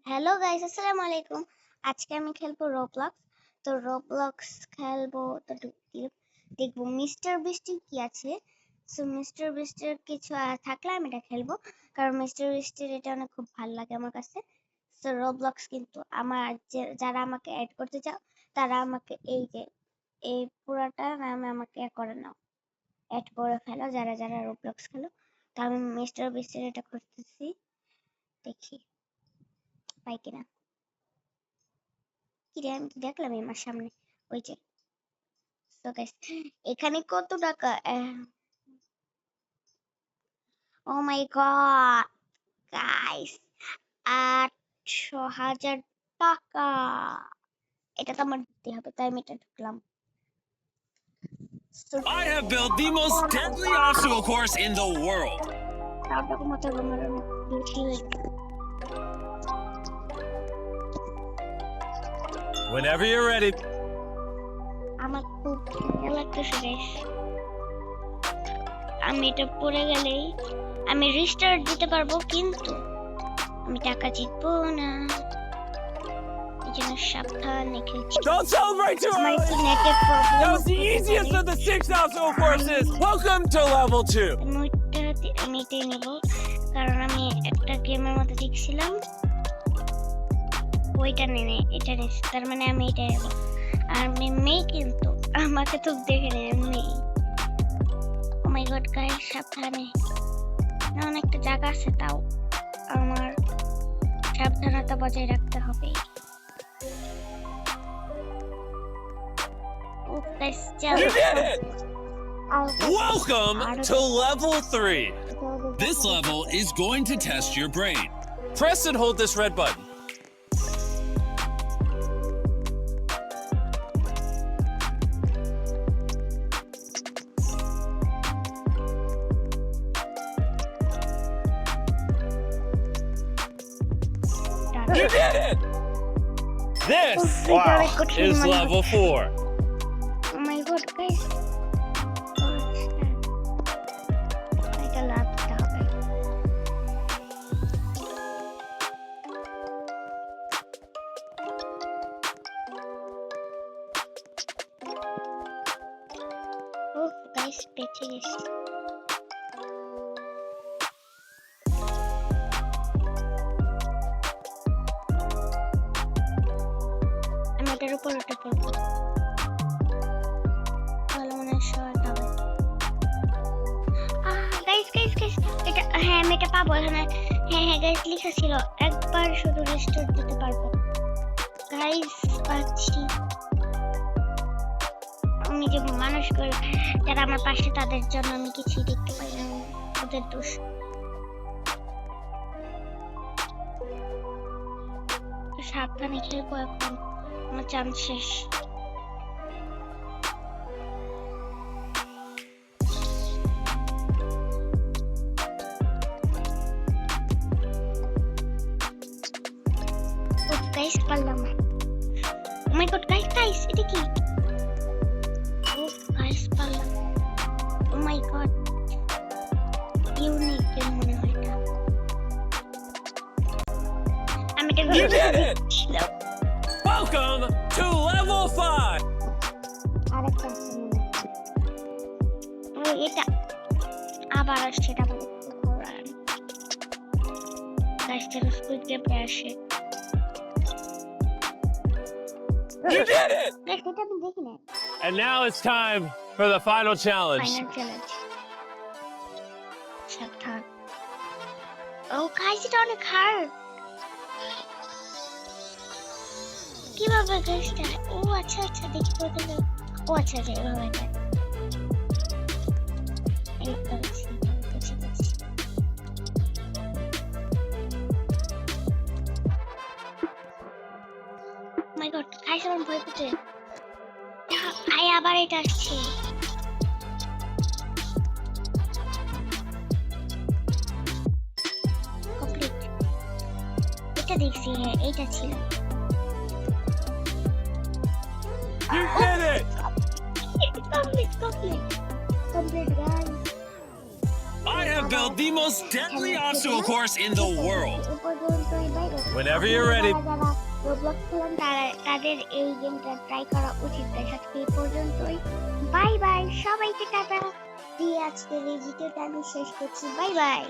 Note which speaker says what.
Speaker 1: Hello guys, আসসালামু আলাইকুম। আজকে আমি খেলবো রোবলক্স। তো রোবলক্স খেলবো তো দেখবো মিস্টার বিস্টের কি আছে। সো মিস্টার বিস্টের কিছু থাকলে আমি এটা খেলবো, কারণ মিস্টার বিস্টের এটা অনেক খুব ভালো লাগে আমার কাছে। সো রোবলক্স কিন্তু আমার যারা আমাকে অ্যাড করতে চাও তারা আমাকে এই যে এই পুরাটা নামে আমাকে করে নাও, অ্যাড করে ফেলো যারা যারা রোবলক্স খেলো। তো আমি মিস্টার বিস্টের এটা করতেছি, দেখি পাই কিনা। কি রে, আমি তো দেখলাম আমার সামনে ওই যে। সো গাইস, এখানে কত টাকা? ও মাই গড গাইস, 800,000 টাকা। এটা তো আমার দিতে হবে, তাই আমি এটা ঢুকলাম।
Speaker 2: I have built the most deadly obstacle course in the world.
Speaker 1: তারপর মতো আমার অনেক বেশি হয়ে গেছে।
Speaker 2: Whenever you're ready.
Speaker 1: আমার খুব মজা লাগতেছে গাইস। আমি এটা পড়ে গেলেই আমি রিস্টার্ট দিতে পারবো, কিন্তু আমি টাকা জিতবো না। এই জন্য সাবধানে খেলছি।
Speaker 2: Don't celebrate too
Speaker 1: আমার
Speaker 2: early.
Speaker 1: একটু নেটের problem.
Speaker 2: That was the easiest of the 6 obstacle courses. Welcome to level 2.
Speaker 1: আমি এটাই নেব, কারণ আমি একটা গেমের মধ্যে দেখছিলাম ওইটা নেই, এটা নিচ্ছি, তার মানে আমি এটা নেব। আর আমি মেয়ে, কিন্তু আমাকে তো দেখে নেই মেয়ে। ও মাই গড গাইস, সাবধানে। অনেকটা জায়গা আছে, তাও আমার সাবধানতা বজায় রাখতে হবে।
Speaker 2: You did it! Welcome to level 3. This level is going to test your brain. Press and hold this red button. You did it! This is level 4.
Speaker 1: Oh my god guys, এটা লাগতে হবে। ওহ গাইস, বেঁচে গেছি। আমি এটার উপর উঠে পড়বো, ভালো মনে সহায়তা হবে। গাইস গাইস গাইস, এটা হ্যাঁ আমি এটা পাবো এখানে। হ্যাঁ হ্যাঁ গাইস, লেখা ছিল একবার শুধু রিস্টার্ট দিতে পারবো। গাইস পাচ্ছি। আমি যে মানুষ করে যারা আমার পাশে, তাদের জন্য আমি কিছুই দেখতে পাই না, ওদের দোষ। সাবধানে খেলবো, এখন আমার চান্স শেষ। গাইস পারলাম না। ও মাই গড গাইস গাইস, এটা কি? ও গাইস পারলাম। ও মাই গড, ইউনিক গেম মনে হয় এটা। আমি এটা দিচ্ছিলাম।
Speaker 2: Welcome to level 5.
Speaker 1: আরেকটা এটা আবার আসছে, এটা আমার গাইস যেন স্কুইড গেমে আসে।
Speaker 2: You did it!
Speaker 1: গাইস এটা আমি দেখি না।
Speaker 2: And now it's time for the final challenge.
Speaker 1: Final challenge. সাবধান। ও গাইস, এটা অনেক হার্ড। কিভাবে গাইস এটা? ও আচ্ছা আচ্ছা, দেখি কোথায়। ও আচ্ছা আচ্ছা, এভাবে এটা। মাই গড গাইস, আমার ভয় পেতে। আবার এটা আসছে। কমপ্লিট। এটা দেখছি, হ্যাঁ এটা ছিল।
Speaker 2: You did it!
Speaker 1: Complete guys.
Speaker 2: I have built the most deadly obstacle course in the world. Whenever you're ready.
Speaker 1: যারা রোবলক্স খেলেন তাদের এই গেমটা ট্রাই করা উচিত। তাই আজকে এই পর্যন্তই। বাই বাই, সবাইকে টাটা দিয়ে আজকের এই ভিডিওটা আমি শেষ করছি। Bye bye.